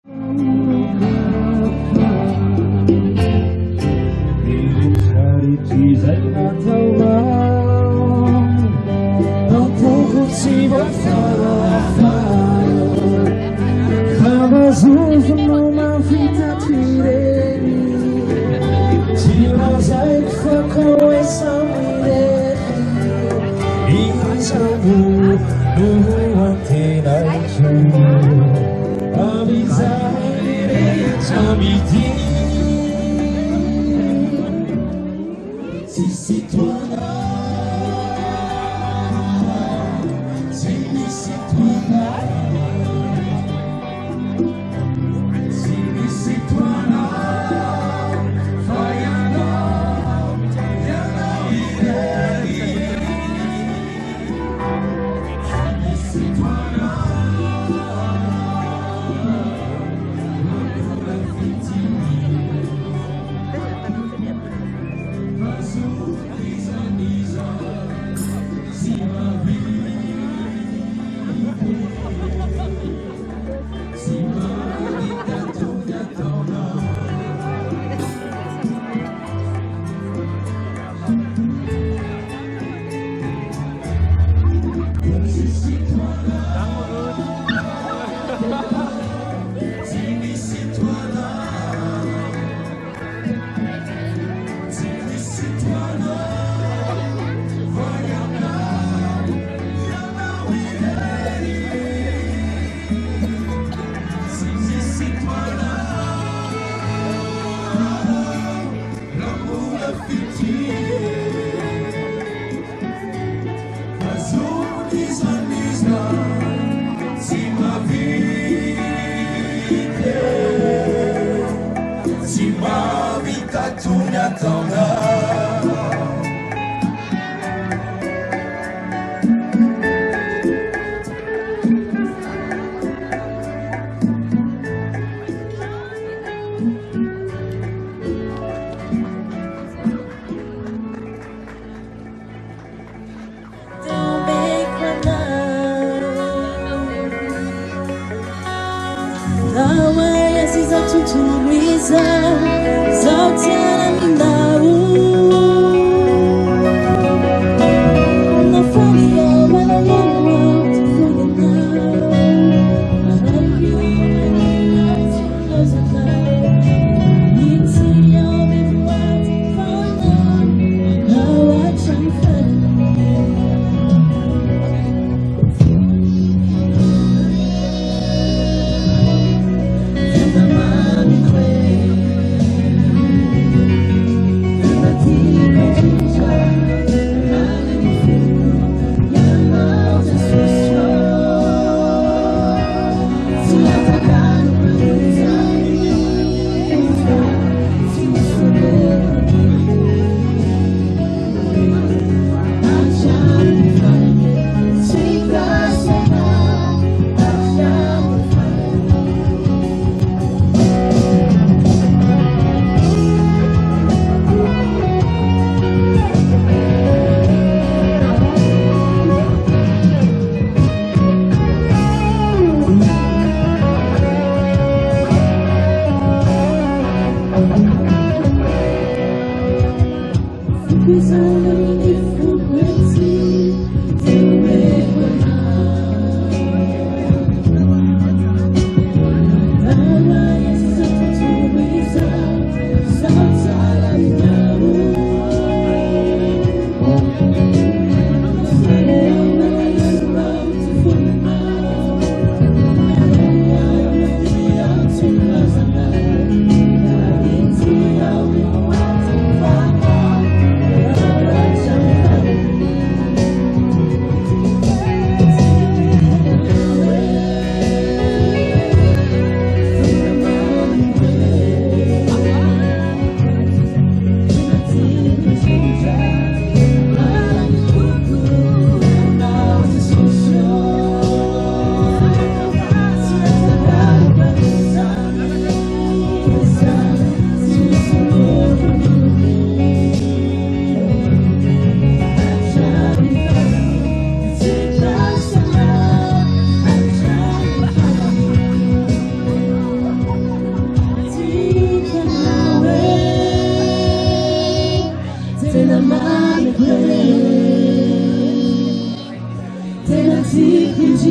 Si c'est toi là, si c'est toi là, si c'est toi là, fayana, yana ireri. Si c'est toi là,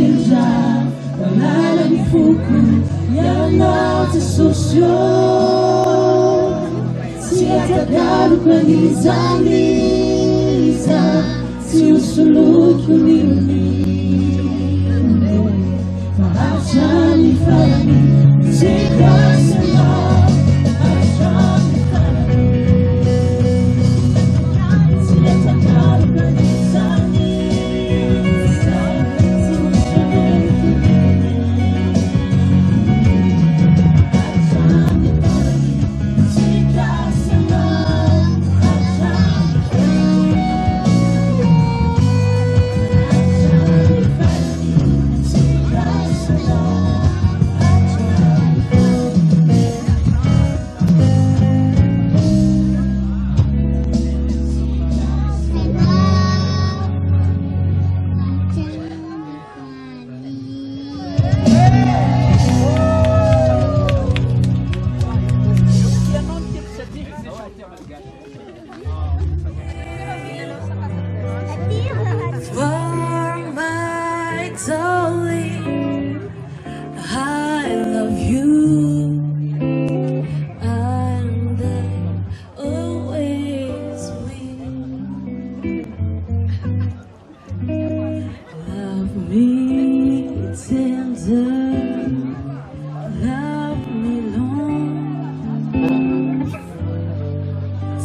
indrindra manala ny foko ianao tesosio tsy atakaroko an'izany iza tsy hosoloko nilony fa hatrany farany tsy kasanao hatrany farany tsy atakaroko an'izany iza tsy hosoloko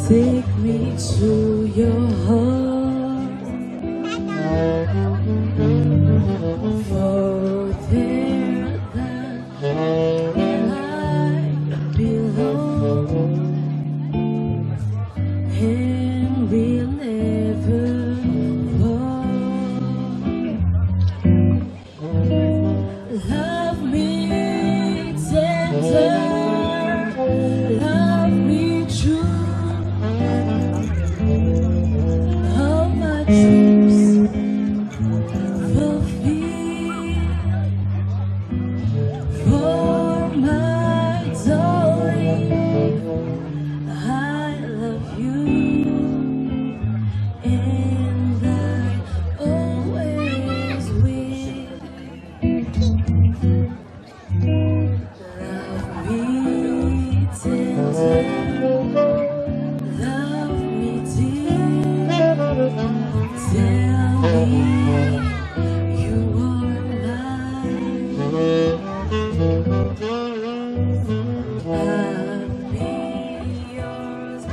Take me to your heart, for there that I belong, and we'll never fall. Love me tender, love me true. All my dreams fulfill for my darling. I love you, and I always will. Love me tender, love me dear. Tell me you are mine. I'll be yours,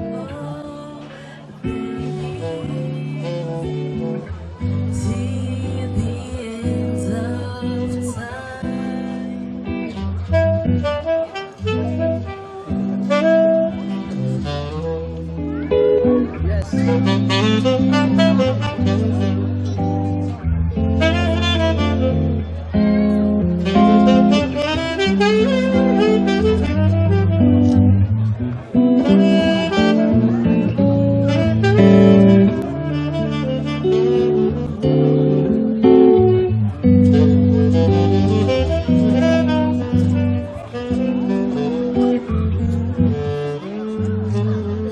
oh baby, till the end of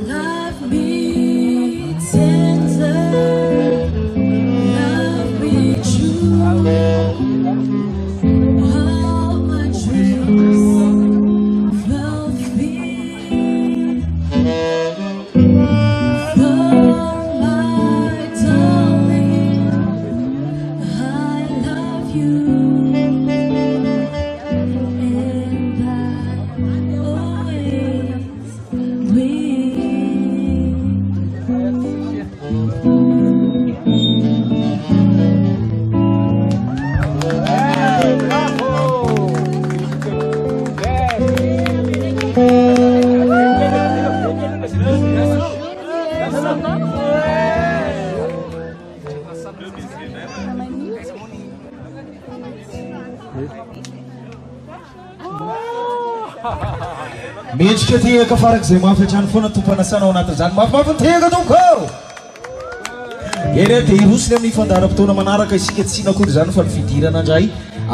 Love me tender, love me true. All my dreams fulfill for my darling. I love you, and I always will. Mendrika tehaka farak'izay mahafiatrany foana tompanasana ao anatin'izany mafimafy ny tehaka tompoko ere dia irosiny amin'ny fandaharam-potoana manaraka isika tsy nakory izany fa ny fidirana indray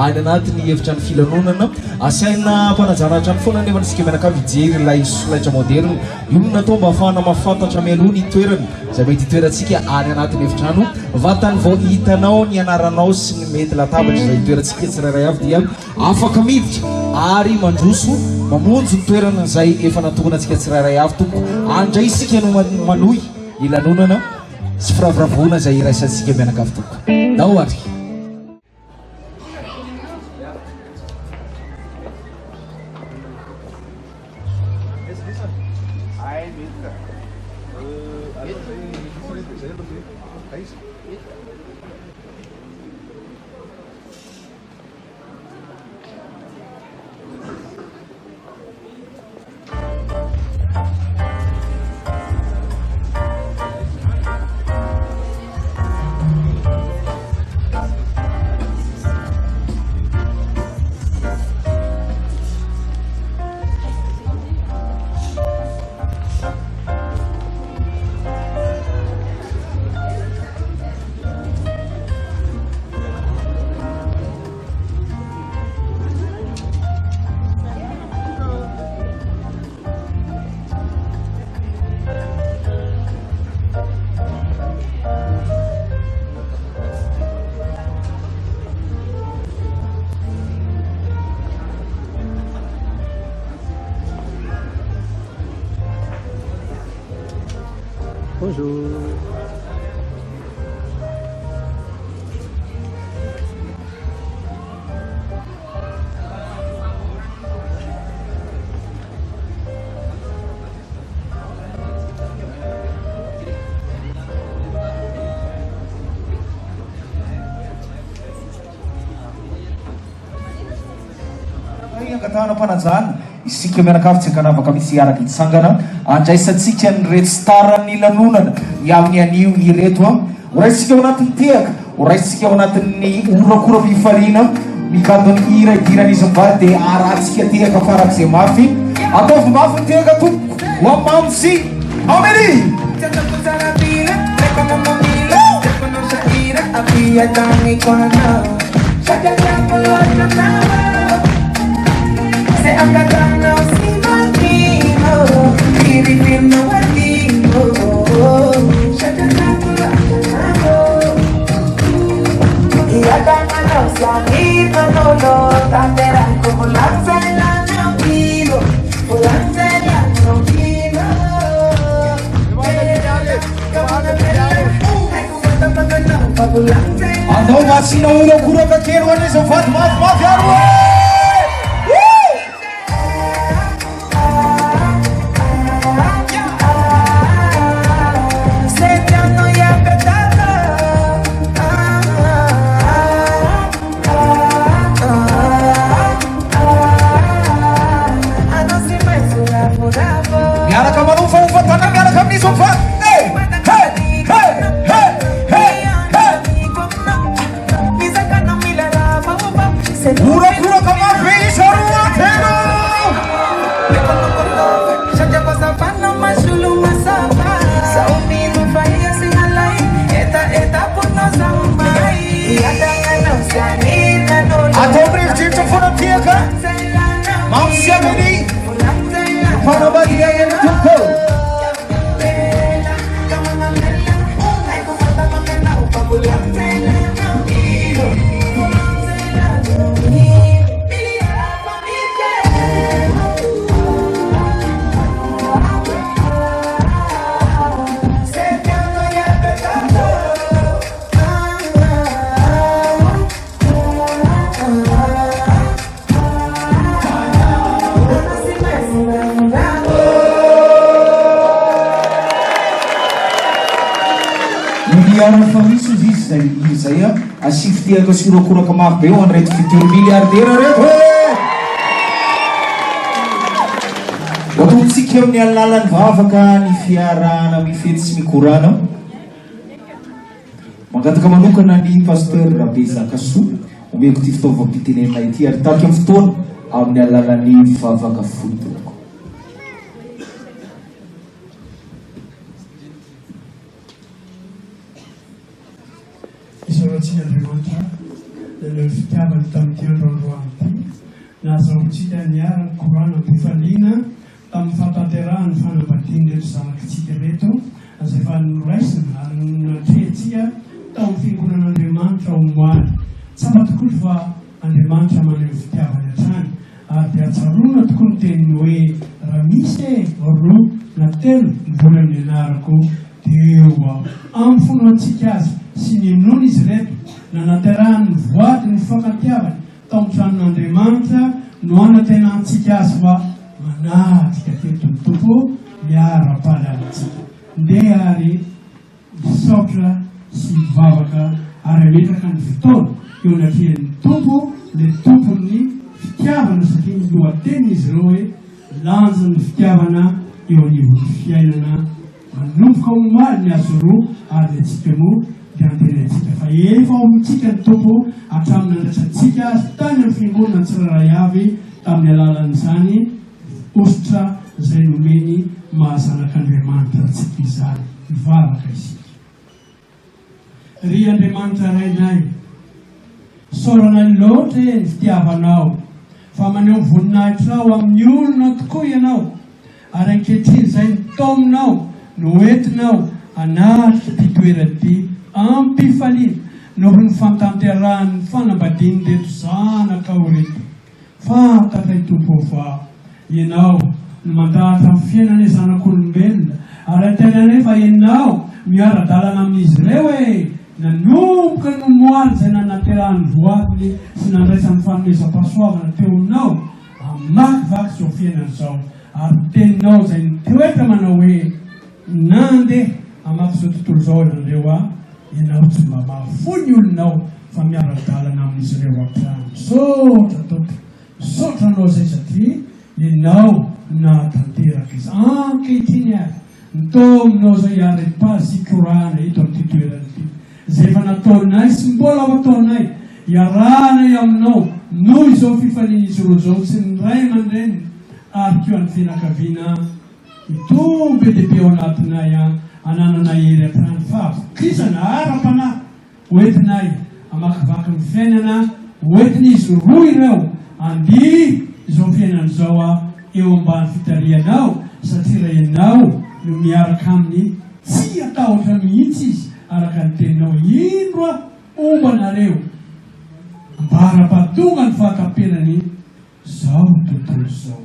any anatin'ny hevitra ny filanonana asaina mpanajanatrany foana nefa nisika mianakavy ijery ilay solaitra moderna io natao mba ahafahana mahafantatra mialoha ny toerana izay mety itoerantsika any anatin'ny efitrano vatany vao hitanao ny anaranao sy ny mety latabatra izay itoerantsika tsirairay avy dia afaka miditra ary mandroso mamonjy ny toerana izay efa natokana antsika tsirairay avy tompo andray isika no manohy ilanonana sy firavoravoana izay iraisantsika mianakavy tompo nao ary Bonjour. Katana panajana isika mianakavy tsy kanavaka misy araka itsangana andraisantsika ny retstarany lanonana amin'ny anio ireto oraisika ao anatin'ny tehaka oraisika ao anatin'ny orakora mifarina mikadony hira idiran'izy mivady dia aratsika tehaka farak'izay mafy ataovy mafy ny tehaka tompoko hoamamsy ameny Se angkatana si matino, diri no wadino. Shakatana, iya tangan osani manolo, tantera pulang saya nongkino, pulang saya nongkino. Pulang saya. Ando masih naulo kuro kakeruan ni sofat maaf ya ruang. Pura-pura kamar bisa ruang teno. Saja pasapan nama sulung masapa. Saumi rupanya singalai. Eta pun no sampai. Ia dengan usani nanolo. Atau berhenti cuma dia kan? Mau siapa ini? Pada bagian yang tumpul. Yang famisu saya asif dia ke suro-kuro ke mafbewan red fitur miliarder red waktu sikiam ni alalan vavaka ni fiara na mifits mikurana maganda kamanukan na ni pastor Rabeza Kasu umekuti fitova pitinin na iti artak yung fiton am ni alalan ni vavaka futur. Everyone, the family tamin'ity androandroany ity nahazahoantsika niarany korana am-pifaliana tamin'ny fahatanterahany fanambadiany reto zanakitsika reto izay efa noraisina ary natrehantsika tao amin'ny fiangonan'Andriamanitra ao moaly. Tsapa tokoa fa Andriamanitra maneho fitiavany hatrany ary dia tsaroana tokoa ny teniny hoe raha misy roa na telo mbola nianarako dia eo aho amin'ny fonoantsika azy sy ninoana izy reto na naterahany voady ny fankatiavany tao amin'ny tranon'Andriamanitra no anatenantsika azy fa manatrika teto ny tompo miara-pahalalitsika ndeha ary misaotra sy mivavaka ary ametraka ny fotoana eo anatrehan'ny tompo le tompony fitiavana satria ny lohateny izy ireo hoe lanja ny fitiavana eo anivon'ny fiainana manomboka ao moaly ny azo roa ary atsika moa dia antenantsika fa efa ao amintsika ny tompo hatramin'ny andraisantsika azy tany amin'ny fiangonana tsiraray avy tamin'ny alalan'izany ositra izay nomeny mahazanak'Andriamanitra antsika izany mivavaka isika. Ry Andriamanitra rainay, saorana loatra ny fitiavanao fa maneho voninahitra ao amin'ny olona tokoa ianao ary ankehitriny izay nitaominao no entinao anatrika ty toerana ty ampifaliana noho ny fantanterahany fanambadiany reto zanaka ao reto. Fantatray tompo fa ianao no mandahatra amin'ny fiainana zanak'olombelona ary antenanay fa ianao miara-dalana amin'izy ireo hoe nanomboka no moaly izay nanaterahany voadiny sy nandraisan'ny fanomezam-pahasoavana teo aminao amakivaky zao fiainana izao ary teninao izay nitoetra manao hoe nandeha amaky izao tontolo izao ianareo ianao tsy mba mahafony olonao fa miara-dalana amin'izy ireo ampiany. Sotra tompo, sotra anao izay satria ianao natanteraka izy ankehitriny ary nitaominao izay ary-pazikorana eto amin'ity toerana ity izay efa nataonay sy mbola ao ataonay iarahanay aminao noho izao fifaliana izy roa izao tsy ny ray aman-dreny ary keo any fianakaviana itombe dehibe ao anatinay ananana hery hatrany fa avokisana ara-panahy hoentinay amakivaky ny fiainana hoentiny izy roa ireo andihy izao fiainana izao eo ambany fitarianao satria raha ianao no miaraka aminy tsy atahotra mihitsy izy araka ny teninao indro ombanareo mbara-pahatonga ny fahakampenany zao tontolo zao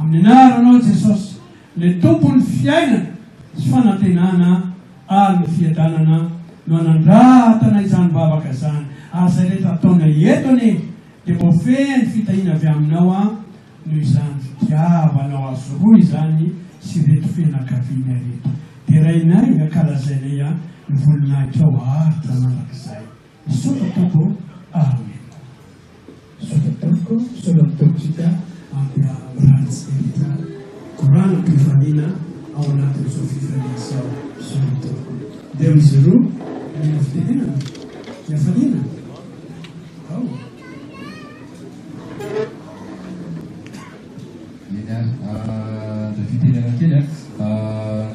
amin'ny anaranao Jesosy le tompony fiainana sy fanantenana ary ny fiadanana no anandratana izany vavaka zany ary zay rehetra ataona eto ane dia mbo feny fitahina avy aminao noho izany fitiavanao azo roa izany sy reto fianakaviana reto dia rainay ankalazainay ny voninahitra ao aritra mandrakizay sotra tompo amen. Sotra tompo sotra tompotsika amin'ny ratsy rehetra korana am-pifaliana ao anatin'izao fifaliana izao sotra tompo dia amin'izy roa ny fitenenana miafaliana ao da fitenena kely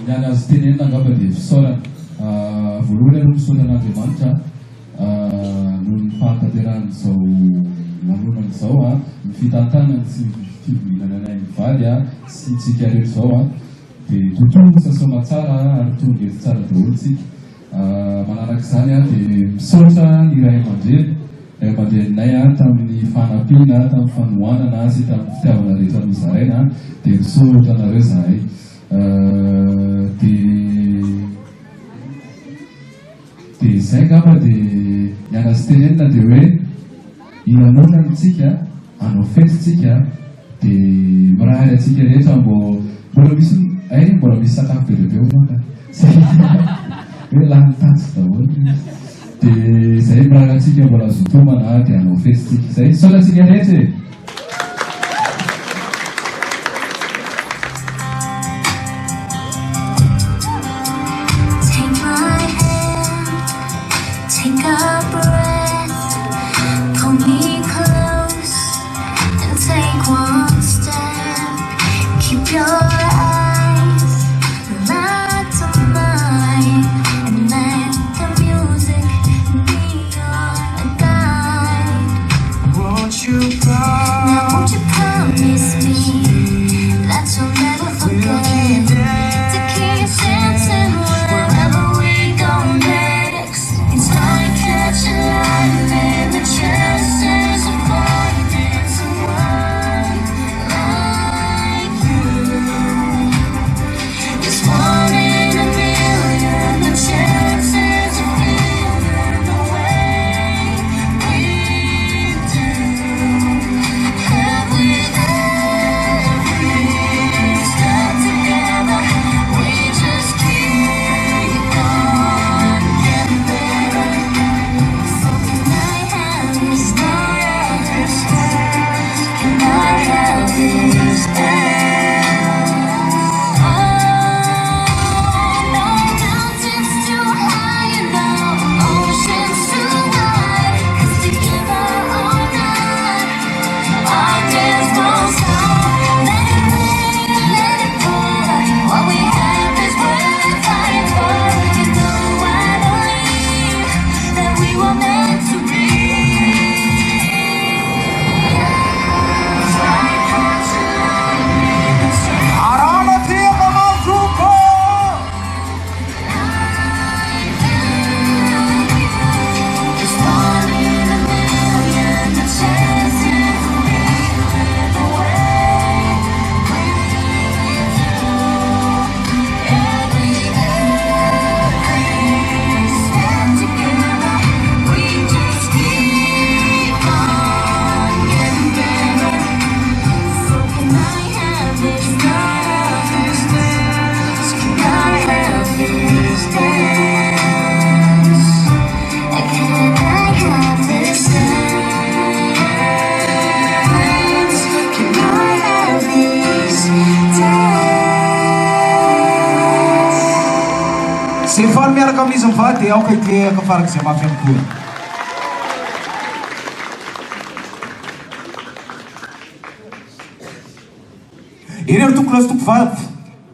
niany azy tenenina angamba dia fisaorana voalohany aloha misaoran'Andriamanitra noho ny fahatanterahany izao lanonana izao ny fitantanany sy fivohinana anay mivaly sy tsika reto izao dia tontolo sasoma tsara ary tongely tsara daholo tsika manaraka izany dia misaotra ny ray aman-dreny aman-dreninay tamin'ny fanampiana tamin'ny fanohanana sy tamin'ny fitiavana rehetra nozaraina dia misaotra anareo zahay dia izay ngamba dia nianazy tenenina dia hoe ilanonana tsika anao fetytsika dia mirahary atsika rehetra mbola misy sakafo be lehibe oaka hoe lany tatsy daholo dia izay mirahary atsika mbola azotomana dia anao fetytsika izay saotra atsika rehetra e. Whoa. you promise? Now won't you promise me that you'll never forget to keep dancing wherever we go next? It's like catching lightning, the chances of finding someone like you. It's 1 in a million, the chances of feeling the way we do. Have we ever stuck together? We just keep on getting better. So can I have this dance? Can I have this dance? Oh, no mountains too high and no oceans too wide. 'Cause together all night, our dance won't stop. Let it rain, let it pour. What we have is worth fighting for. You know I believe that we were meant to be. It's like catching lightning, the same. Arana Tia Mazuko. It's 1 in a million, the chances of feeling the way we do. Every step together, we just keep on getting better. So can I have this dance? Can I have this dance? Can I have this dance? Can I have this dance? Sefan miaraka amin'izy mivady aoka ity kafarak'izay mafy amin'ny koa. Ireo tokony azy toko vavy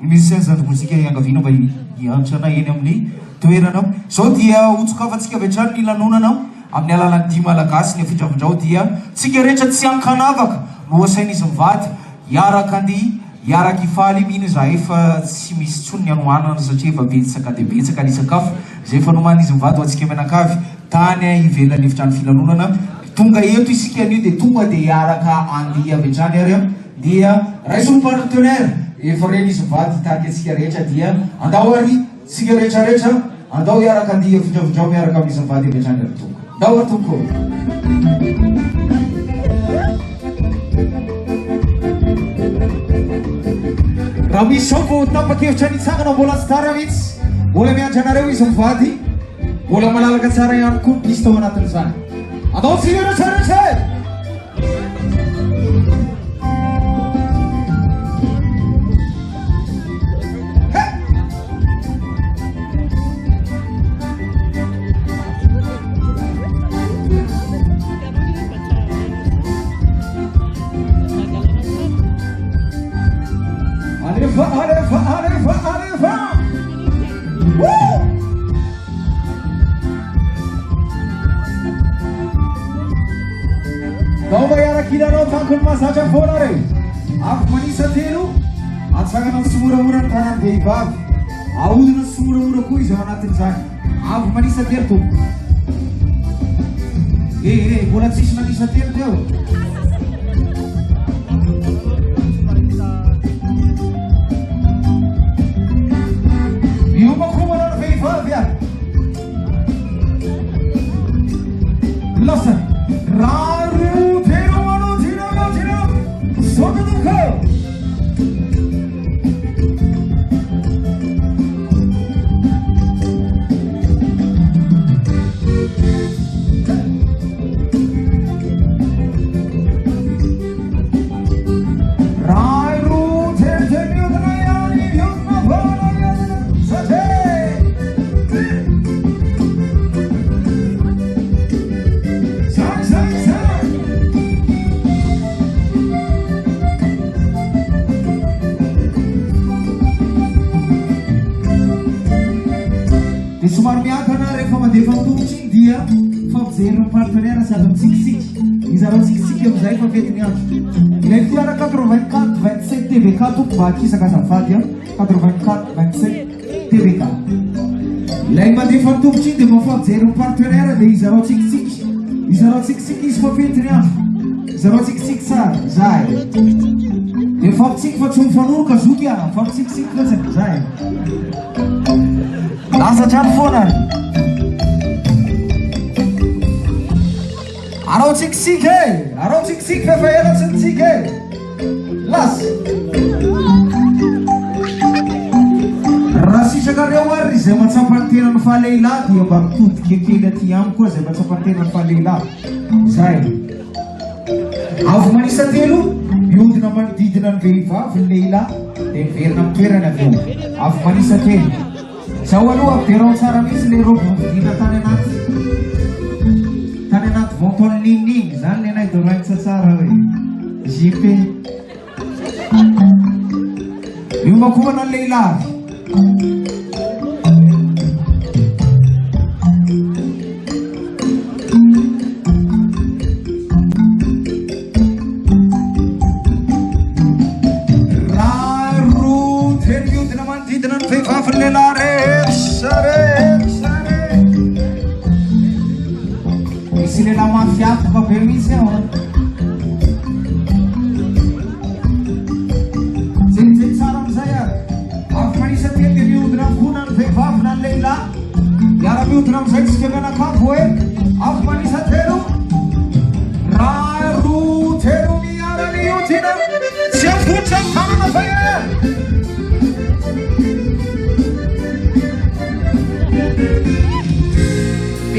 misy zandry mozika iangaviana mba hiantrana eny amin'ny toerana. Zao dia hotsokavantsika avy hatrany ny lanonana amin'ny alalan'ny dia malagasy ny afindravindrao dia tsika rehetra tsy ankanavaka no asain'izy mivady hiaraka andihy hiaraka ifaly mihiny za efa tsy misy tsony ny anohanana satria efa betsaka dia betsaka ny sakafo zay efa nomana izy mivady ho antsika menakavy tany ivelany efitrany filanonana tonga eto isika an'io dia tonga dia hiaraka andihy avy hatrany ary dia raisono partenaire efa reny izy mivady hitady antsika rehetra dia andao ary tsika rehetrarehetra andao hiaraka andihy afindravindrao miaraka amin'izy mivady avy hatrany ary tonga andao ary tomko. Raha misy sao vao tapa-kevitra nitsangana mbola tsy tara mihitsy mbola miandry anareo izy mivady mbola malalaka tsara ihany koa pisy tao anatin'izany andao tsika rehetrarehetra. Alefa. Woo! Dao bayarakilanao tankony mahazatra foana re. Afo manisa telo, atsangana ny somoramora ny tanany vehivavy. Ahodina ny somoramora koa izy ao anatin'izany. Afo manisa telo tompo. Mbola tsisy manisa telo teo. Listen, Raru Tero Tino Sotuko. zarantsika amin'izay fa fetiny andro ilay fiara 84 27 TVK tompovaky isakazavady 84 27 TVK ilay mandefa tombotra iny dia mafapijery ny partenaire dia izaratsikitsika izy fa fetiny andro izaratsikitsika tsara zay dia fampitsika fa tsy mifanoroka zoky a fampitsikitsika fotsiny zay lasa trano foana arao tsikitsika e arao tsikitsika fa elatsyntsika e lasa raha sisakareo ary izay mahatsapany tena ny fahalehilahy dia mba mitody kekely aty amiko koa izay mahatsapany tena ny fahalehilahy zay avy manisa telo miodina manodidina ny vehivavy ny lehilahy dia miverina amin'ny toerana avy eo avy manisa telo zao aloha ampiderao tsara mihitsy le robo vidina tany anaty vontony ninigny zany le nay doragnitsa tsara hoe jipe miomakomana ny lehilahy Sila mafia ka permise ho Zin saram saya Afmanisa tete miudna kunan vevavna leila Yara miudna mseks kemena kapoe Afmanisa telu Raru telu ni yara ni utina Siapucha kama faya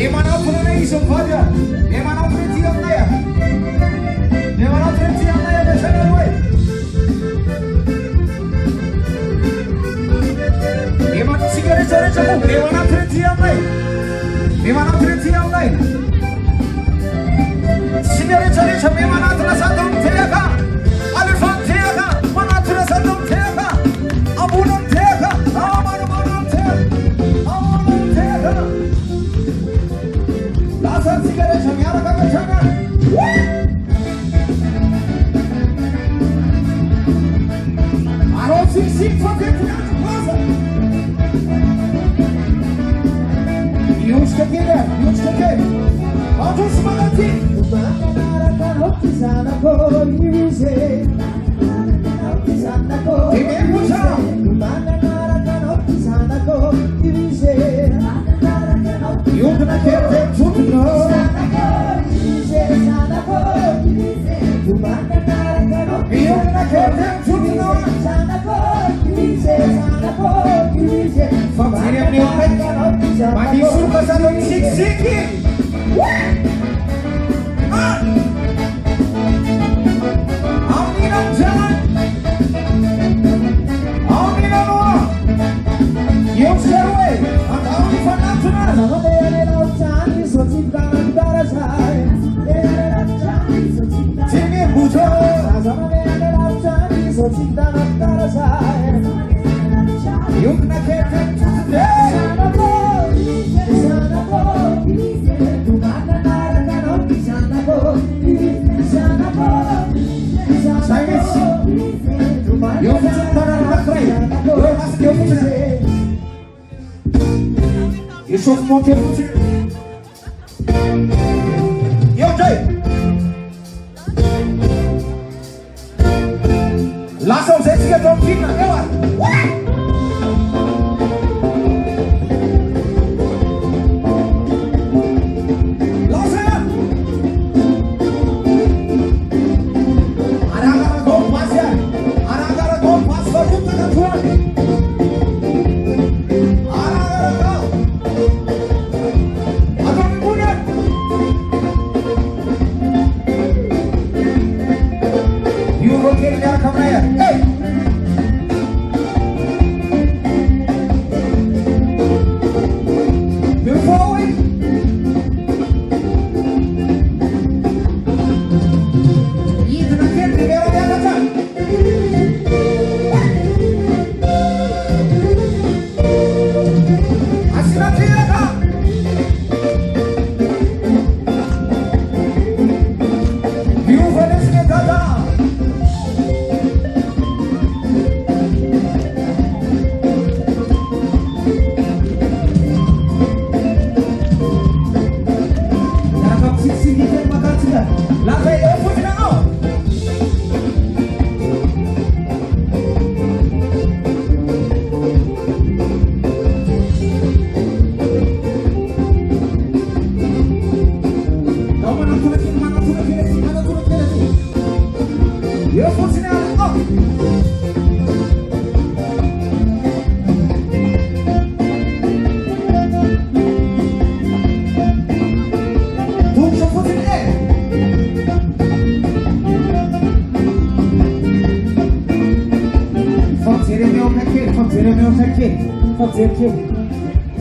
Dimana pun ada isok saja. Dimana berhenti yang naya. Dimana berhenti yang naya biasanya gue. Dimana sigara cari cakap. Dimana berhenti yang naya. Dimana berhenti yang naya. Sigara cari cakap. Dimana terasa dong tiaga. Alifan tiaga. Mana terasa dong tiaga. Abunan tiaga. Aman tiaga. Aman tiaga. Dasar sigara samiara kagak jangan. Aro sik pakai punya masa. Yus kekira. Maju semangat. Mana roti sana koise. Sana koise. Ini musa. Mana roti sana koise. Yuk nak kerja cutno. Yuk nak kerja cutno. Família minha, mas isso não passa no sik-sik. Aminam jangan. Aminam no. Yuk serwe. Atau di mana tunas? Timi bujo. Yuk nak kerja cutno. Isso é monte de eu dei lá são gente que estão aqui na ela sini Dada. Nakap sisi kita makan sudah. Lapai apa tidak kau?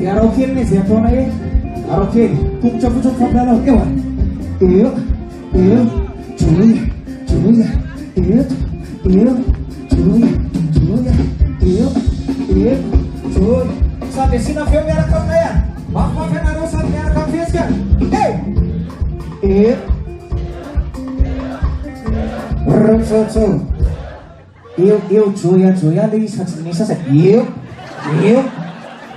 Arokin nih siapa nih? Arokin, kucap padahal ewan. Iya, cuy, iya, cuy. Sampai sini film yang rekam ya. Maaf yang harus yang rekam face kan? Iya. So. Iyo, cuy ya, di sini saya. Iyo.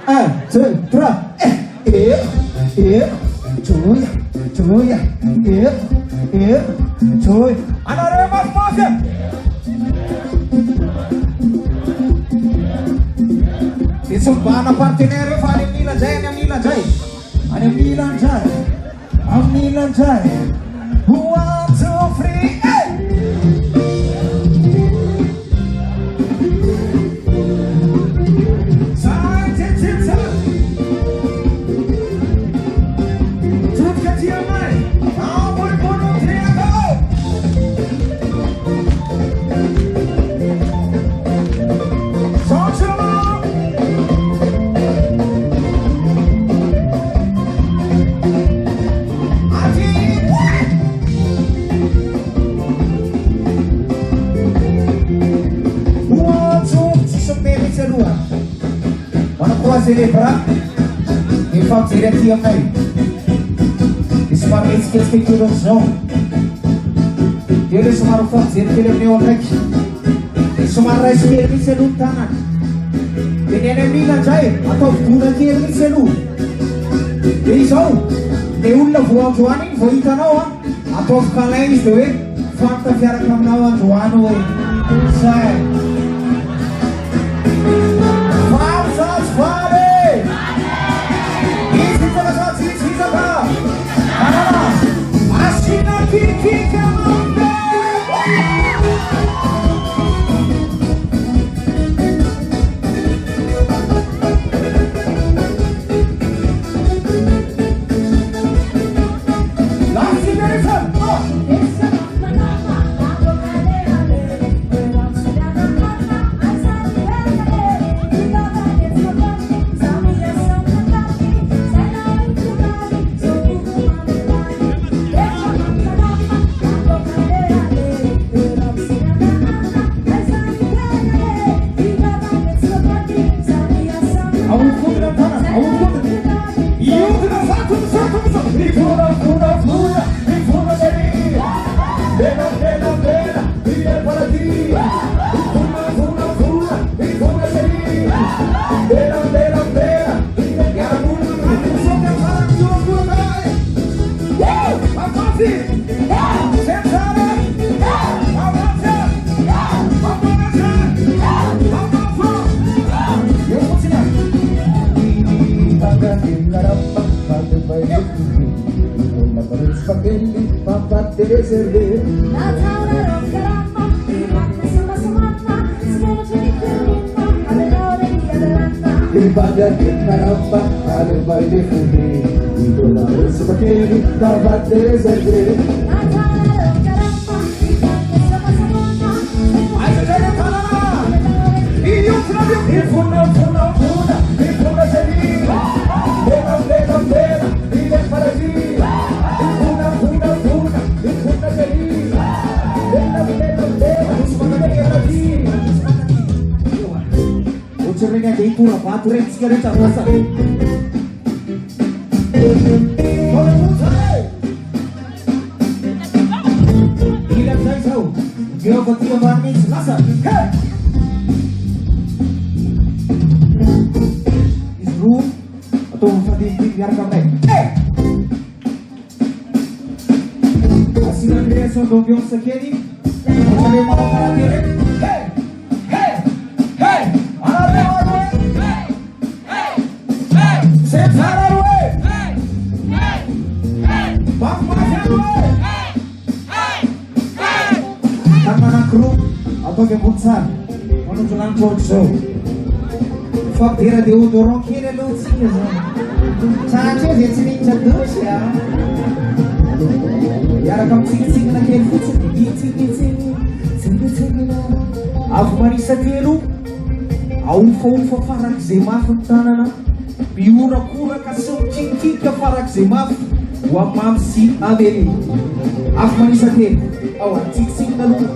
1, 2, 3. Iya, cuy, iya, cuy. Anak maaf ya. Disumpah anak partinere Fani Milan Jai. Ada Milan Jai. 1, 2, 3. Celebrar e fazer aqui a mãe. Esparece que tem tudo no chão. Ele chamaram fazer que ele meu aqui. Ele chamaram a esquerda e se lutar. Ele é Milan Jai atau tudo aqui ele se luta. Ele só eu não vou jogar nem vou ir canal. Atau kalian itu fakta cara kamu Joano saya. Ibadah kita nampak ada baik di dalam seperti ini dapat terjadi. Ayo jalan kanan. Iyo kenapa? Ifuna jadi. Bela, tidak pada diri. Ifuna jadi. Bela, harus mengenai lagi. Ucapnya di pura patur yang sekarang tak rasa. Tidak saya Yo ketika bani selasa. Hey. Isru atau Fatih biar kamu. Hey. Asinan desa dobiong sekali. Kalau mau kalah hey. Hey. Hey. Ala. Hey. Hey. Hey. Separa we. Hey. Hey. Hey. Bang macam we. Tangan kru atau kebunsan menuju langsung show. Fak dia dorong kiri lucu ya. Caca dia sini cedus ya. Ya rekam sing nak kiri sing. Aku mari sekeru. Au farak zemaf tanana. Piura kura kasum cingki ke farak zemaf. Wa mamsi abeli. Aku mari sekeru. Awak sing lalu.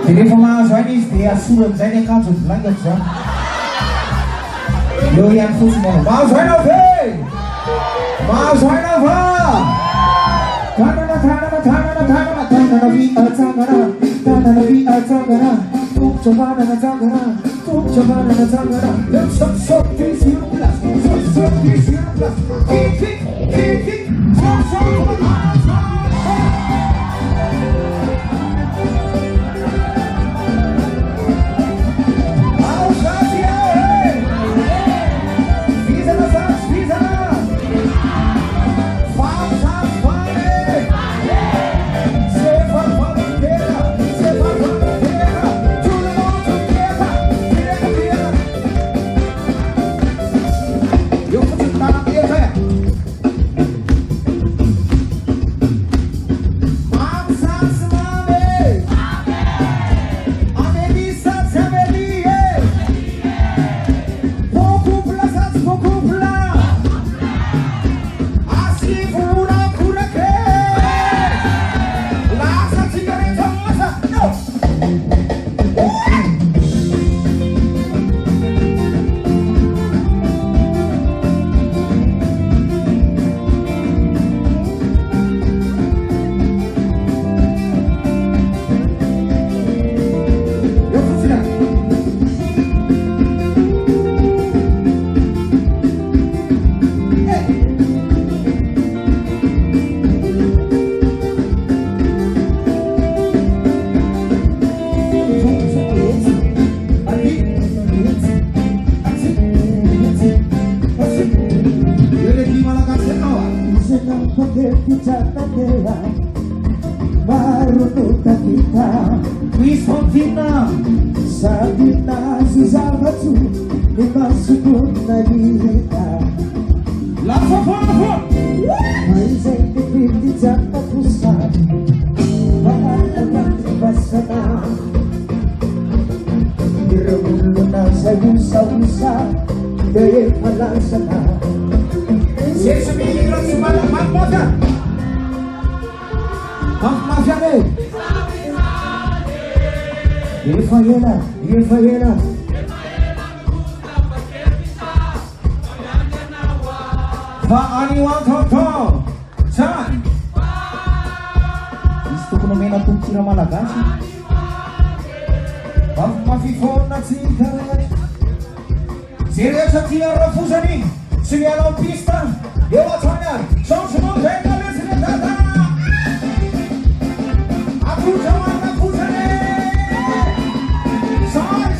Jadi pemasaran ini dia suruh saya kasut lagi kan? Lo yang susah mau saya apa? Mau saya apa? Tanah nabi atangara, tuk coba atangara, sok di sirulas, kick, Jatatera Marunuta kita Wisontina Sabina Suzavatu Imasukun Nalita Lafafafafaf Maizay Pipiti Jatapusa Makatagang Basana Dirumulo na sa usa-usa Dahil palasana Siya sabihin lang sumalang magmata Mafia deh Ifayena Faani Watoto San Gusto ko na may natungkira Malagasy Mafifon na sigaret Serious at siya Rafuzani Siya lang pista Yawa Tanya Sonsumo Zeka Lisine Tata Aku Jawan Rafuzani Sai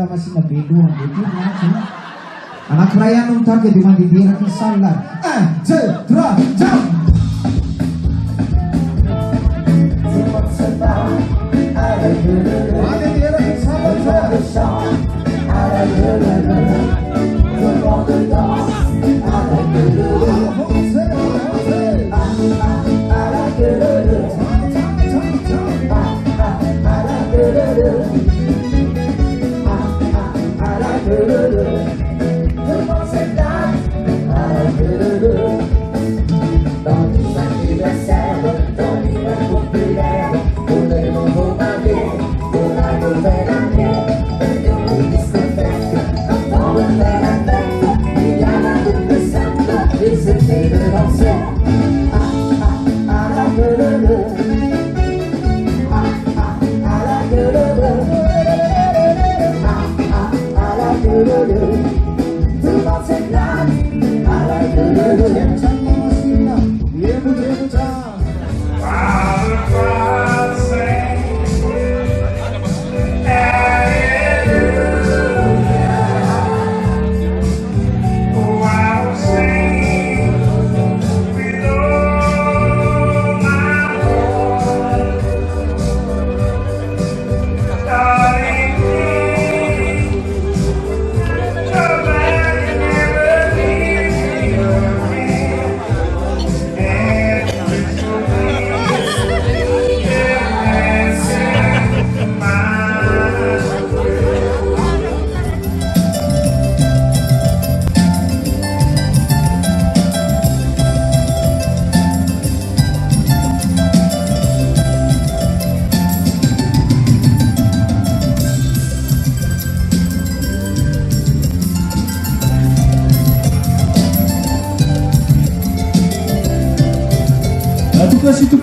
Masih nabido ang ito na anak raya nung target di magiging salat jam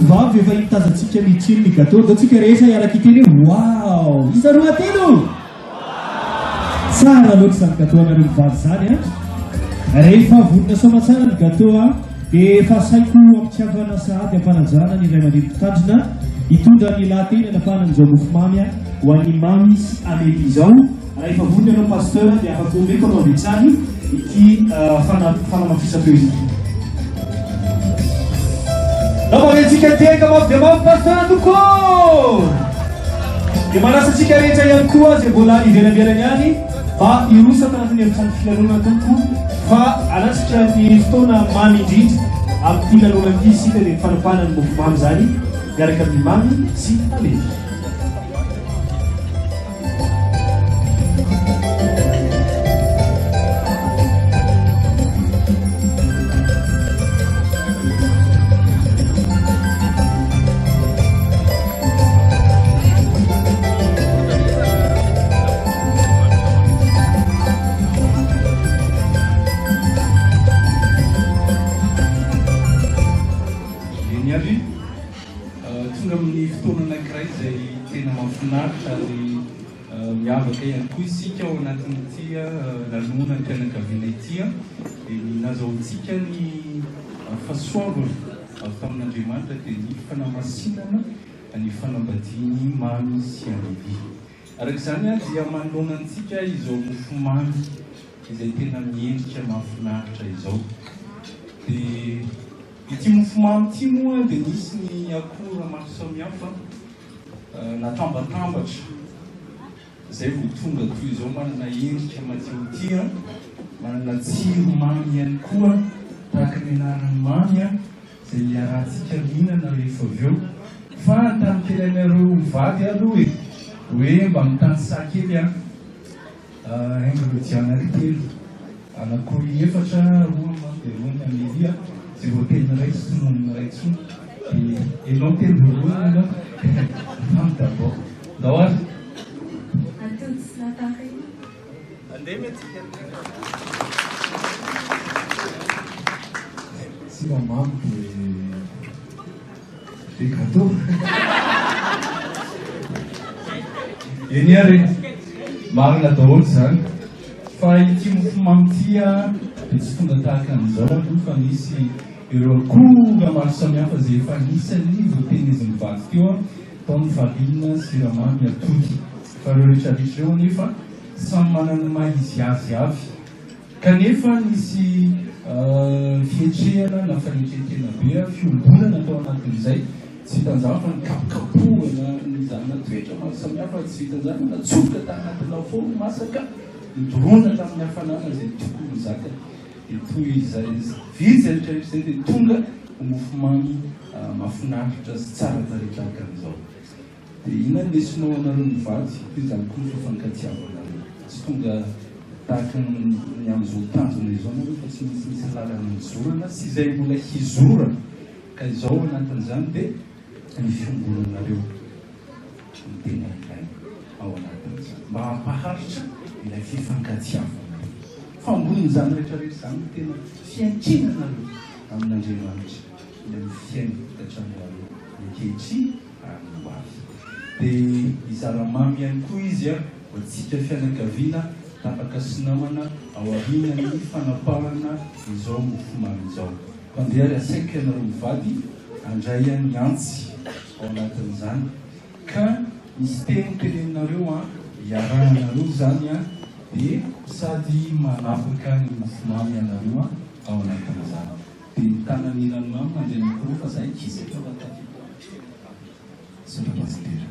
Tovavy efa hitazatsika mitsilo ny gâteau da tsika rehetra iaraka iteny wow iza roa telo tsara loatra izany gâteau anareo mivady zany a rehefa vonona soa matsara ny gâteau a dia efa saiko ampitiavana sahady ampanajana ny iray mandeha mpitandrina hitondra ny lahateny anapahanan'izao mofomamy ho an'ny mamy sy amelie izao. Raha efa vonona ianao pasteur dia afaka omeko anao avetsany ity fanamafisam-peo izy. Namanetsika tenga mafy dia mafy pasteur toko! Dia manasantsika rehetra ihany koa izay mbola ivelamvelany ihany mba hirosaka anatin'ny efitrano filanonana tompo fa anatsika ny fotoana mamy indrindra amin'ity lanonana ity isika dia fanapahana ny mofomamy zany miaraka amin'ny mamy sy amelie. Tonga amin'ny fotoana anankiray izay tena mahafinaritra ary miavaka ihany koa isika ao anatin'ity lanonana ny fianakaviana ity dia nazahoantsika ny fahasoavana avy tamin'Andriamanitra dia ny fanamasinana ny fanambadiany mamy sy amelie. Araka izany dia manoloanantsika izao mofomamy izay tena miendrika mahafinaritra izao. Dia ity mofomamy ity moa dia nisy ny akora maro samihafa natambatambatra izay vao tonga toy izao manana endrika matiotia, manana tsiro mamy ihany koa tahaka ny anarany mamy izay iarahantsika mihinana rehefa avy eo. Fa tamin'nkelanareo mivady aloha hoe mba mitany sakely haingo diana telo anakory efatra roa dia roa ny amelie tsy voatelina raiky sy tononona raiky tsony enao telo voalohany mamy d'abord ndao ary andeha metsika sy mamamy dia gâteau eny ary marina daholo zany fa ity mofomamy ity dia tsy tonga tahaka an'izao aloha fa nisy ireo akora maro samihafa izay efa nisany voatenin'izy mivady teo taony vanina, siramamy, atody fa ireo rehetrarehetra eo nefa samy manana maha izy azy avy kanefa nisy fietrehana na fanetretena be fiombolana atao anatin'izay tsy hitan'izany fa nikapokapohana nyzany toetra maro samihafa tsy hitan'izany natsofoka tanaty lafaoro masaka nidorona tamin'ny hafanana izay tokony zaka dia toy izay vitsy rehetrarehetra izay dia tonga ho mofomamy mahafinaritra sy tsara taretra an'izao. Dia ina lesinao anareo mivady toy izany koa ny fafankatiavana tsy tonga tahaka ny amin'izao tanjona izao nareo fa tsy misy lalana nizorana sy izay mbola hizorana ka izao anatin'izany dia ny fiombolonareo ny tena ilay ao anatin'izany mba hampaharitra ilay fifankatiavana fambolon'izany rehetrarehetra izany tena fiankinanareo amin'Andriamanitra ilay mifiaina katraminareo ankehitriny ary ho avy. Dia izaramamy ihany koa izy ho antsika fianakaviana tapaka sy namana ao aorianany fanapahana izao mofomamy izao. Mandeha ary asaika ianareo mivady handray ny antsy ao anatin'izany ka misy teny teneninareo iarahanareo zany dia sady manapaka ny mofomamy ianareo ao anatin'izany. Dia ny tanan'ilany mamy mandeha mikoro fa zay kisaka vatafy sopapasitera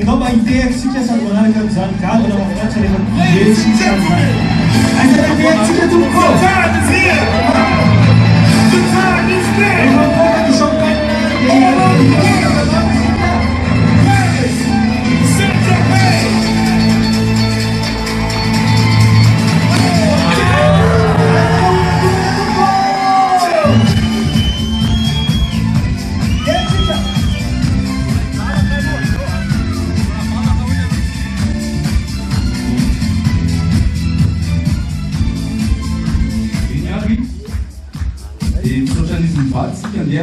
Então vai ter que se que essa semana que avisar em casa, não vai ser esse aí você vai ter que se que tudo bom.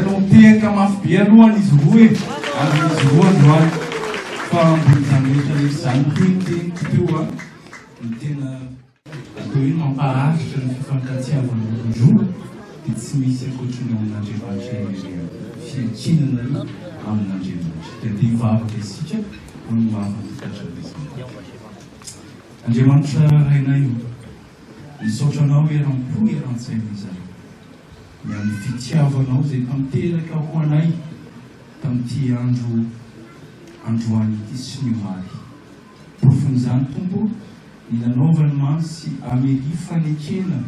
Não tem que mais bem no ano isoe, a isoe no ano para também tem tua tem não parar de fantasia no jogo de se mexer com o na debate China na amna debate tem vários que não vai fazer a debate reinaio e só já não eram pueram ser yang fitiavanao zay tanteraka ho anay tamin'ity androany ity sy ny omaly profon'izany tompo ny nanaovany mantsy amery fanekena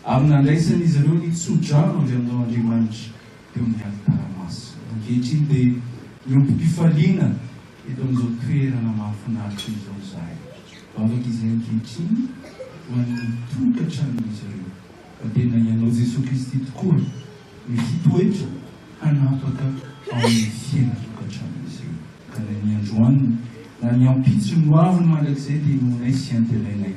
amin'ny andraisany izy ireo ny tsodrano avy aminao Andriamanitra eo amin'ny altaramaso ankehitriny dia miompim-pifaliana eto amin'izao toerana mahafinaritra izao zahay afaka izay ankehitriny ho an'ny tokantrano'izy ireo tena ianao Jesosy Kristy tokoa mihitoetra hanapaka ao amin'ny fiainatokantrano izy io ka ny androany na ny ampitso no avy ny mandrakizay dia nonay sy antelainay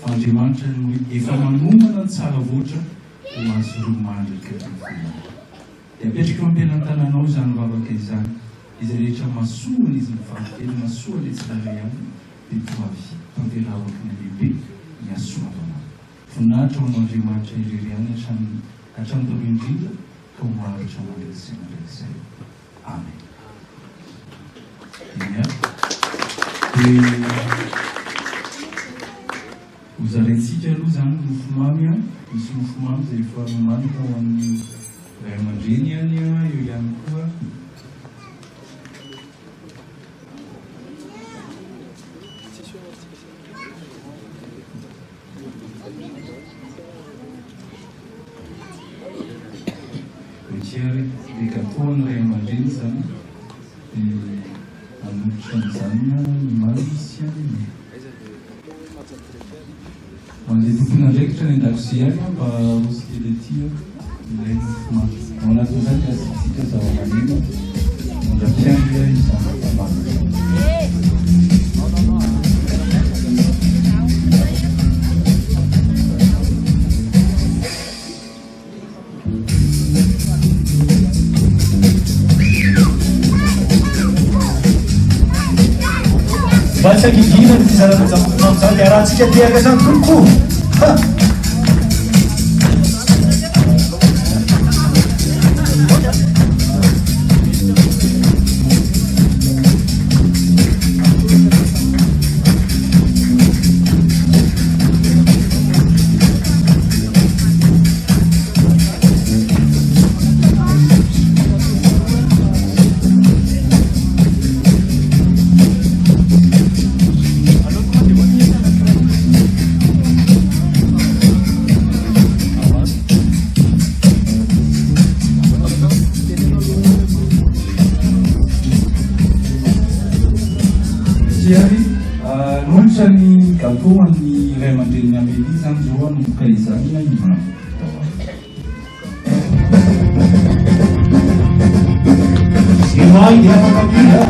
fa Andriamanitra no efa manomana ny tsara voatra ho azo ro mandraka tefona dia apetraka mampianan-tananao izany vavaka izany izy rehetra masoana izy mivaviteny masoa le tsirairay ihany dia toavy tanteravaka ny lehibe ny asoavana Funatra Andriamanitra ireriana hatramin'ny indrindra ka ho mahavitra mandrakizay mandrakizay. Amen. Dia hozarantsika aloha zany mofomamy misy mofomamy izay efa mamanitra ho an'ny ray aman-dreny any eo ihany koa di gâteau ray aman-dreny zany anotritra amin'izany ny malisy any mandeha tompona andraikitra ny an-dakozia any mba hosy telety ilay mofomamy ao anatin'izany asitsika zava-maneno mandrapiangy izany tambana Baca gigina di sana macam saya rasa dia kesan turku. Nutra ny gâteau amin'ny ray aman-dreny Amélie zany zao anomboka izany ivona Iwai dia apa dia?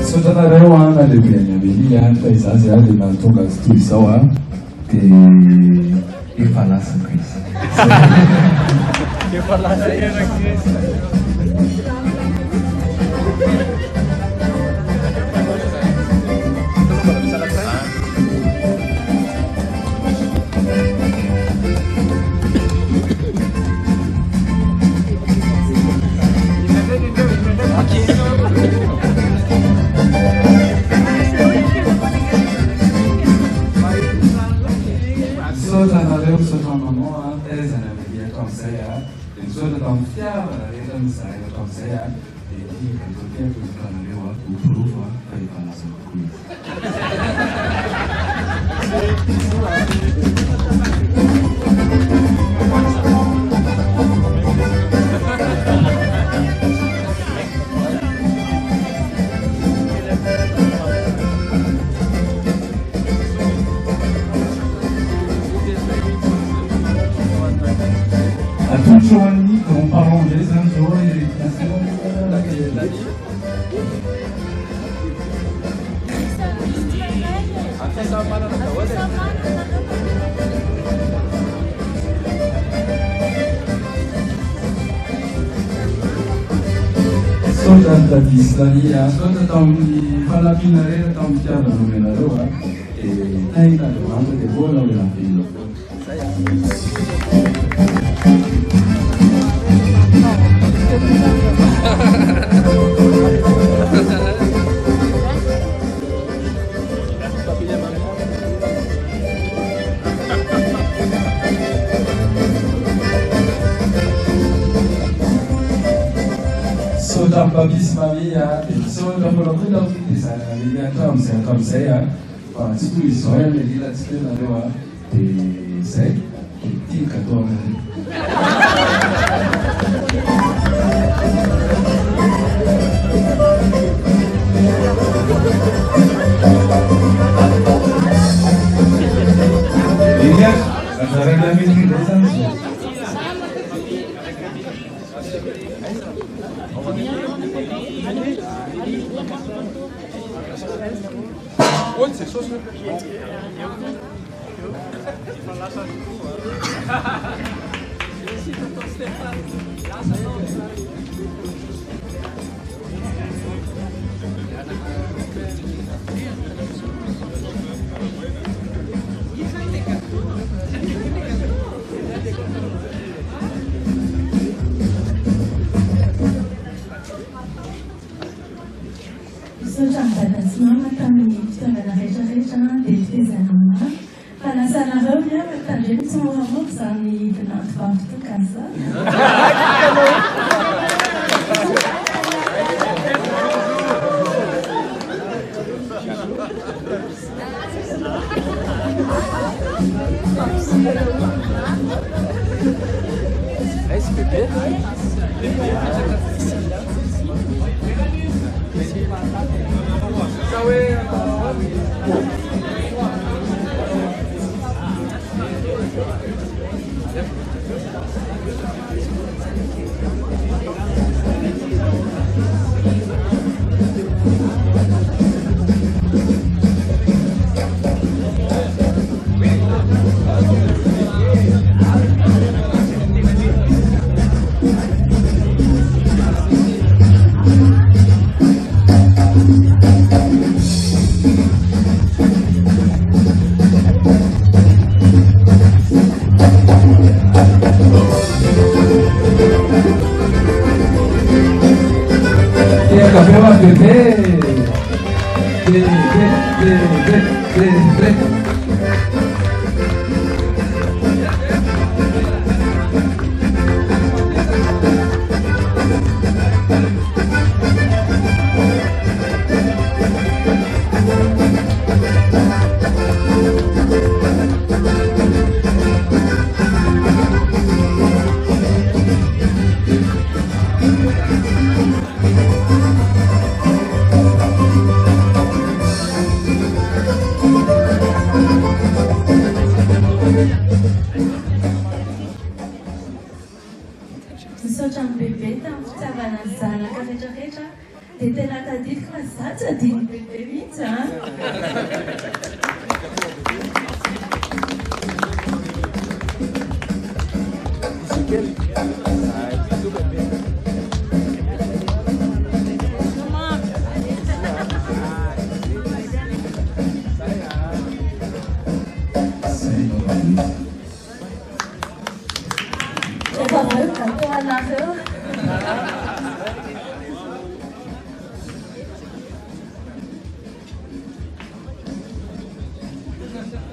Saudara ana lehibe any Amélie fa izaho zay dia nahatonga azy toy izao dia efa lasaka izy. Efa lasaka izy. dia misaotra tamin'ny fitiavana rehetra nizahay tamin'izay dia tia atao tiako izy kanareo oporofo fa efa laza kokoa izy. Giovanni, non parlo inglese, non so, Sono da Islania, sono da un palapinare, da un chiaro numeraro, e hai da domanda che buona o la filo. Soda babis mamia, soda pura-pura di sana, di antam saya, pak situ isoya melila situ narewa di saya, di katon. Iya, antara kami di desa. Mama tamin'ny fitaovana rehetrarehetra dia fitaizana mama. Fa nasanareo ny mitandreny tsy moramora izany mpinantovavy tokaza. Misaotra amin'ny bebe tamin'ny fitiavana ny zanaka rehetrarehetra dia tena tadidiko fa za tsy adiny bebe mihitsy a.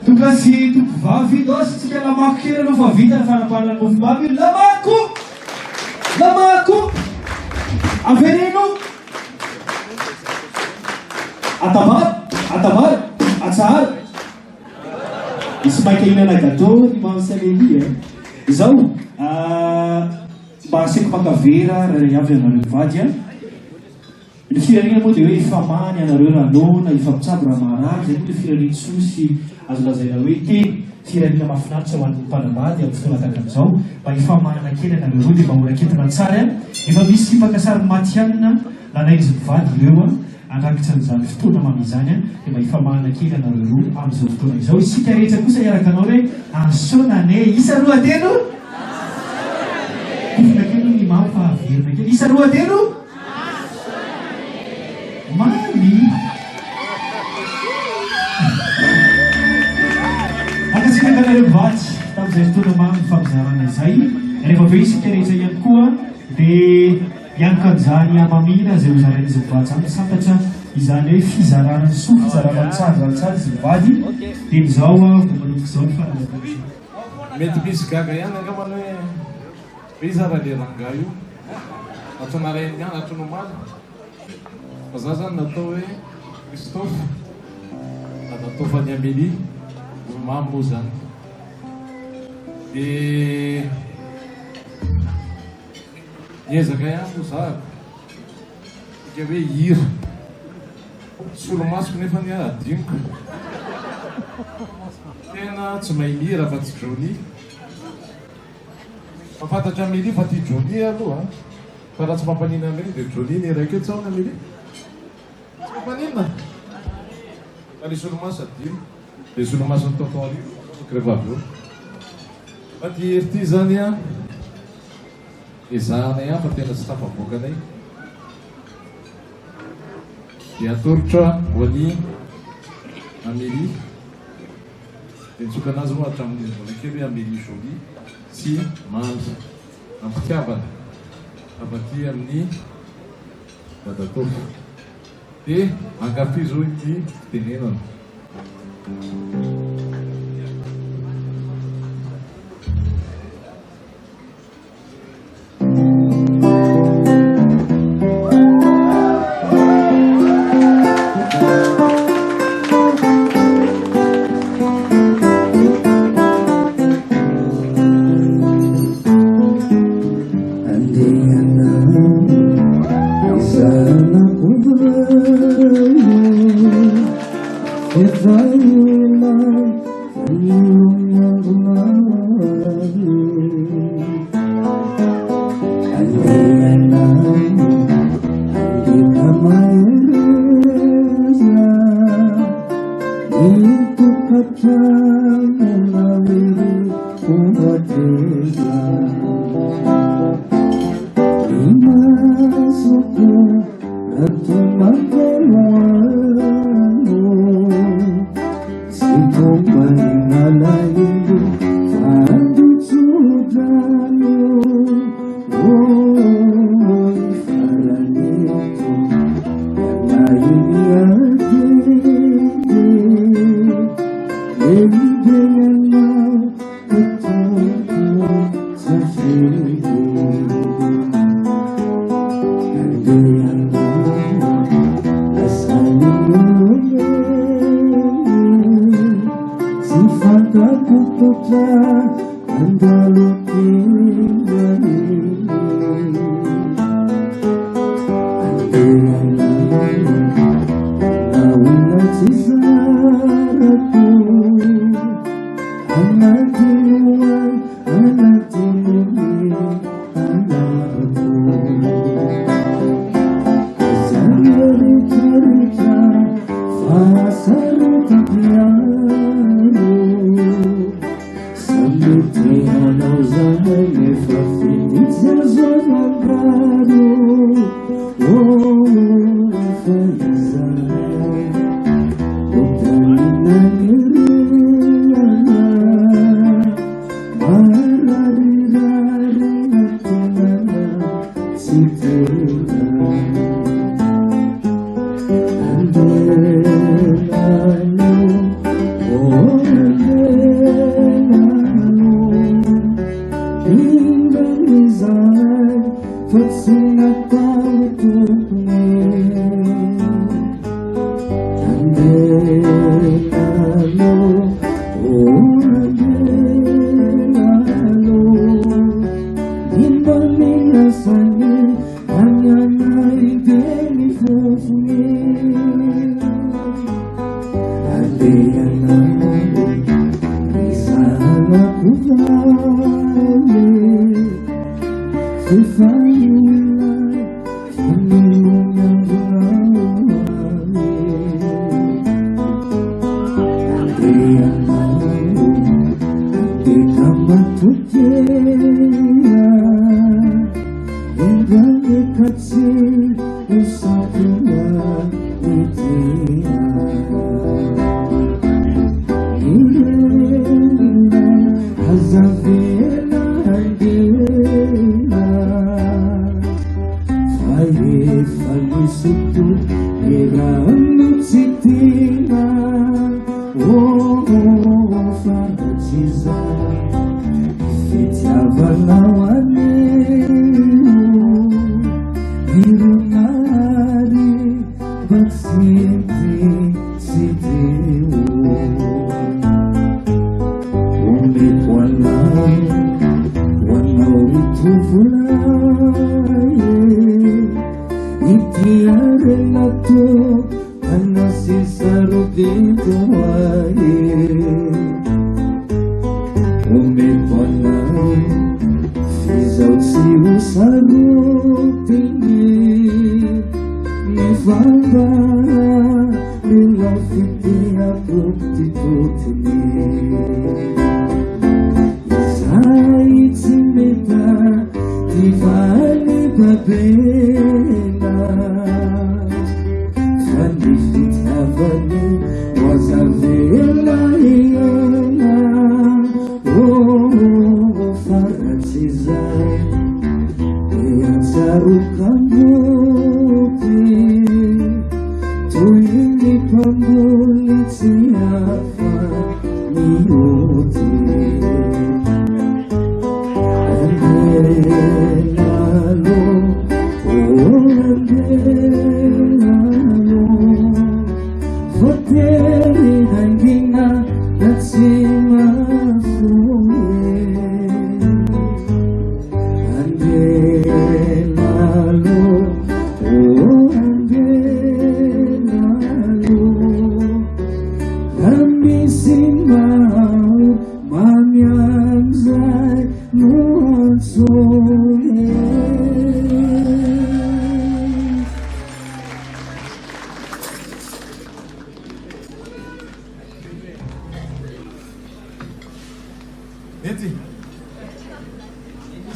Tukasi tovavy dosy tsika lamako kely aloha fa vita ny fanapahanana mofomamy lamako Gamako, Averino, Atabar, Atsar. Misy maikainana gâteau ny mansaleli izao mba aseko pakavera raha avy anareo vady ny firenena moa dia hoe ifamany anareo ranona ifampitsabo raha maharary zay moa dia firenena tsosy azo lazaina hoe teny firenena mahafinaritra ho an'ny mpanambady amin'ny fotoana tahaka an'izao mba ifamanana kely anareo roa dia mba mora kentina tsara efa misy mpakasary matianina nanaizy mivady ireo andrakitra n'izany fotoana mamizany dia mba ifamanana kely anareo roa amin'izao fotoana izao isika rehetra kosa iaraka anao hoe ansonane isa roatelo kofona kely ny mampahaverina kely isa roatelo Mami. Akasika kanareo vady tamin'izay fotoana mamy famizarana izay rehefa aveo isika rehetra ihany koa dia hiantoka an'izany amamina izay hozarain'izy mivady zany santatra izany hoe fizarana ny soa fizarana tsara izy mivady dia mizao manomboka izao ny fanazavana mety misy gaga ihany angamana hoe izara leranga io atonarainy ihany atonomaly fa za zany natao hoe Christophe natao fa ny Amélie mamy moa zany dia niezaka ihany no zahako ika hoe hira solomasoko nefa ny adiniko tena tsy mahay mihira fa tsy Johnny mafantatra Amélie fa ty Johnny aloha fa raha tsy mampanina Amélie dia Johnny ny raika eo tsaona Amélie tsy mampanina fa ny solomaso adino dia solomaso ny tonton arivo rehefa avy eo fa ty hery ty zany a ezahanay ihany fa tena tsy tafavoakanay dia atolotra ho any Amélie dia nitsoka anazy moa hatramin'izy mbola kely hoe Amélie Jolie sy mandry ampitiavana afaty amin'ny dadatofo dia ankafizy hoe ity tenenana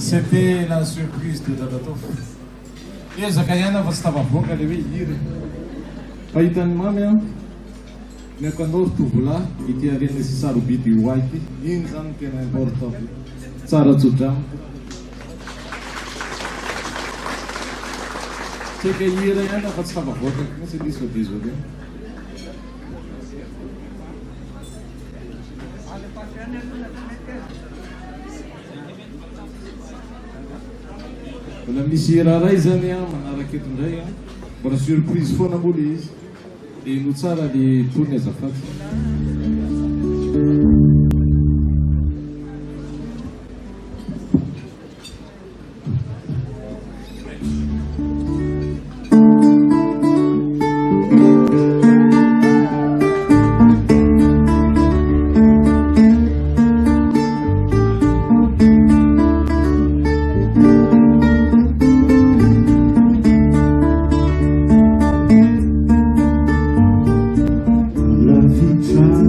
C'était la surprise de Dadatov. Io zakayana fa tsy tavavoaka le hoe iry. Fahitan'ny mamy a, ny akanao tovolahy ity arena sy sarobidy io aity. Iny zany tena important. Tsara tsodrano. Tsika hira ihany fa tsy tavavoaka mihitsy lisy fa désolé. Mbola misy hira ray zany a manaraka eto indray a, mbola surprise foana mbola izy. Dia no tsara le tony azafady. Try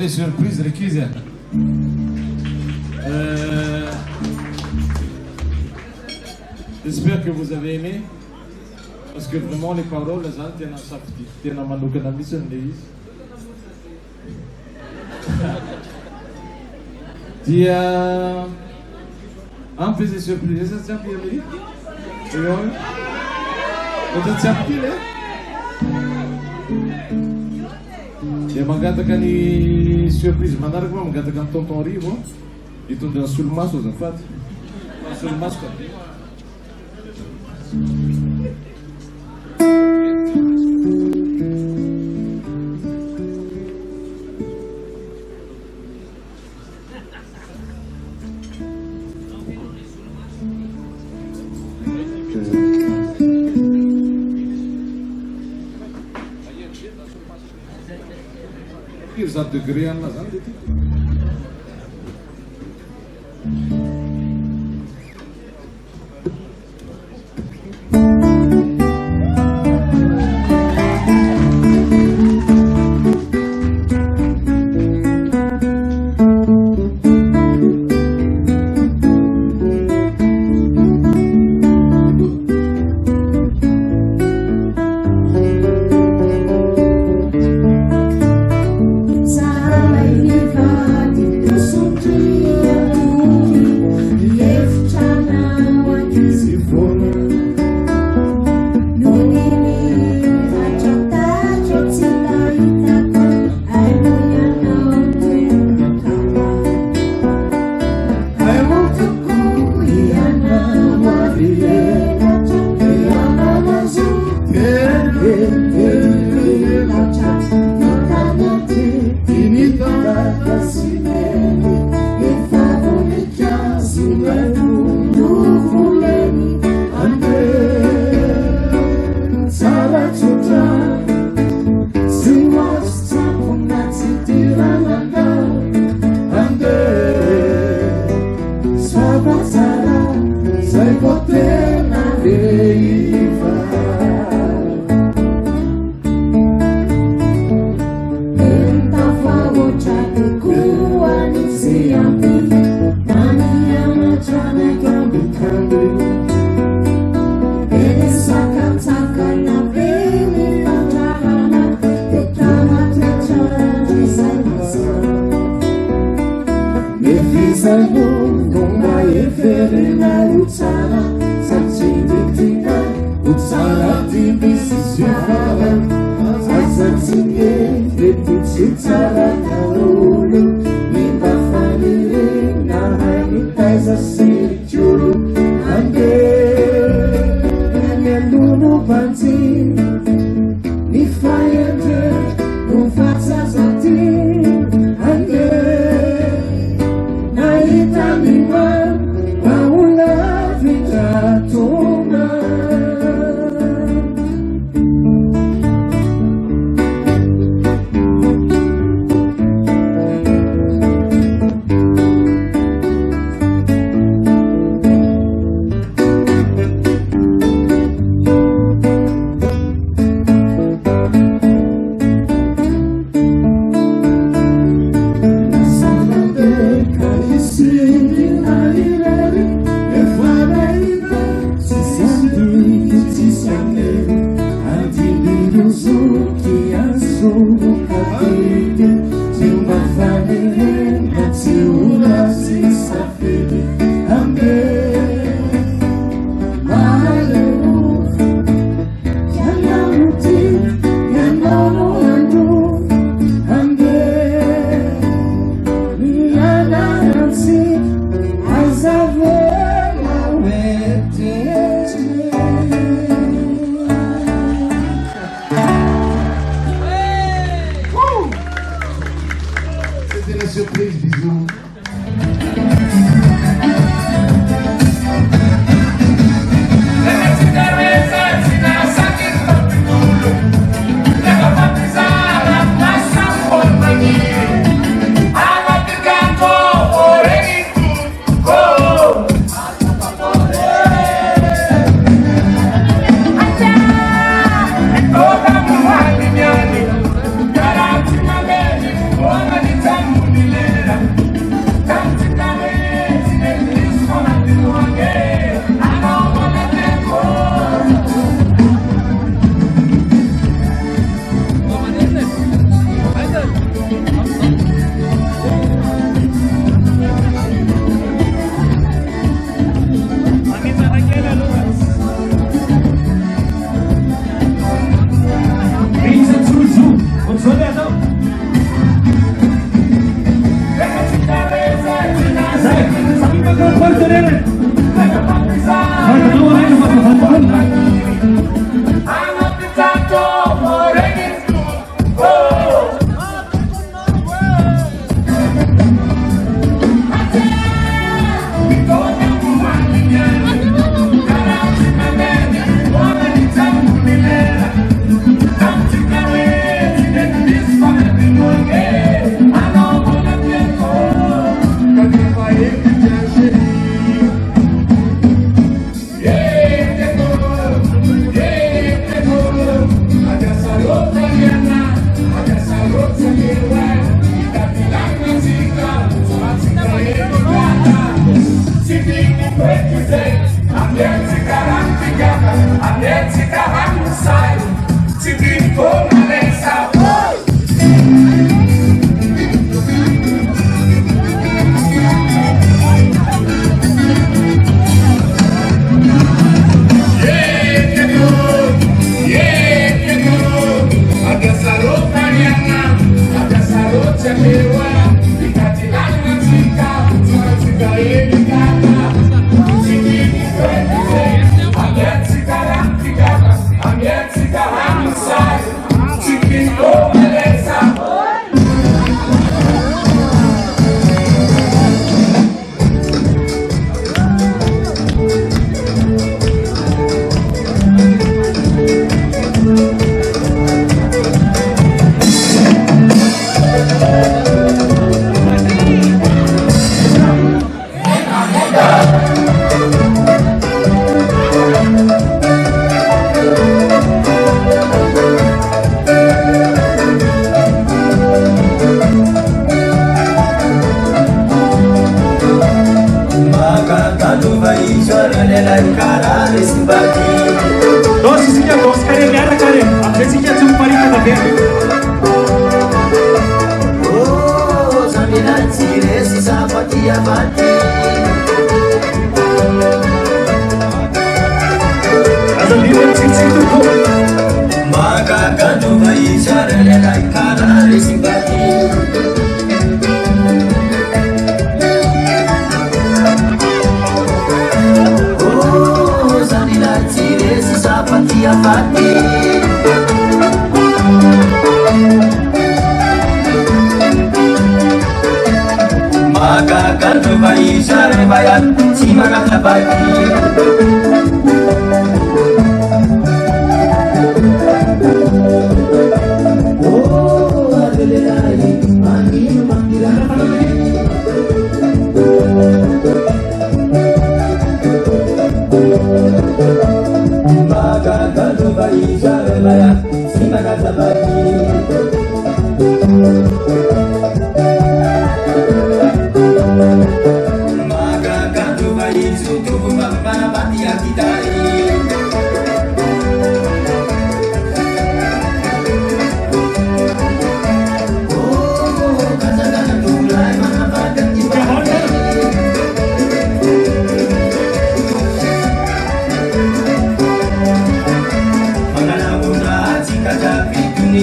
Les surprises requises. J'espère que vous avez aimé, parce que vraiment les paroles, les gens tiennent à sortir, tiennent à manouker la mission de l'Église. Il y a un peu de surprises, ça tient bien, Amélie? Oui. Vous tient bien, dia mengatakan ni surprise menarik, mengatakan tonton Rivo itu dan Sulmas Zafat Sulmas kan. Satu gerian lah kan itu. Naita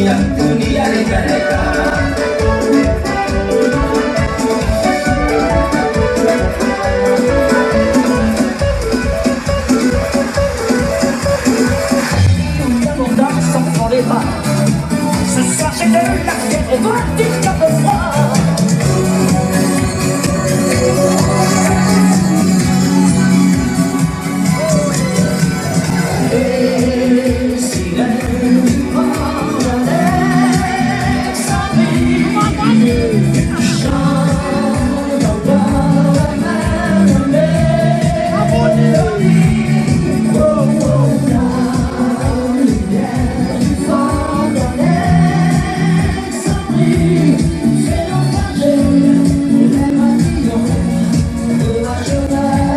dunia reka-reka. Ce soir j'ai de la tête et toi tu capes froid. Et si l'aime en Alexandrie chante encore la même mélodie. Oh, oh, la lumière du fond d'Alexandrie fait naufrager les pavillons de la jeunesse.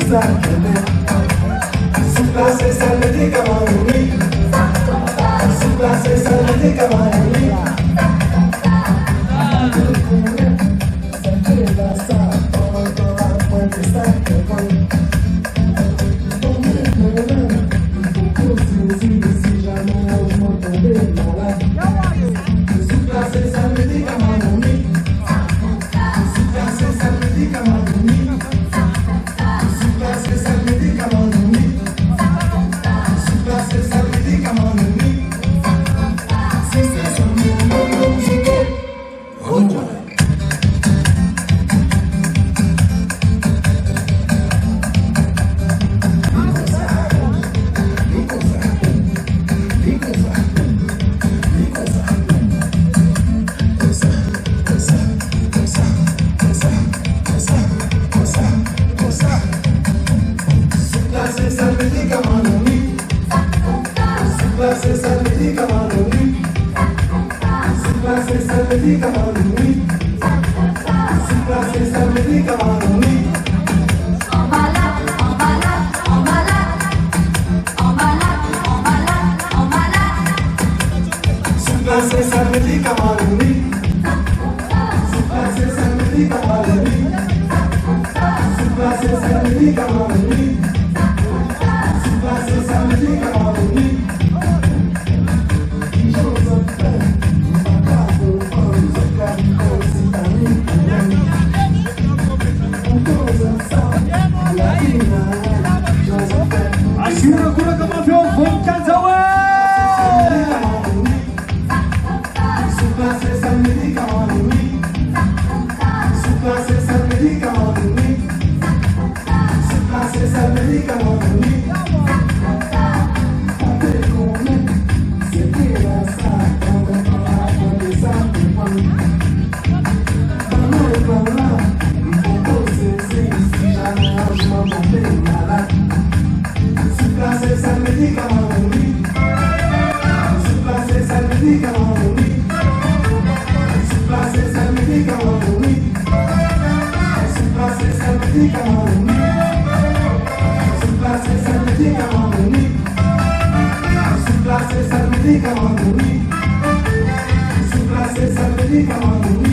Come on,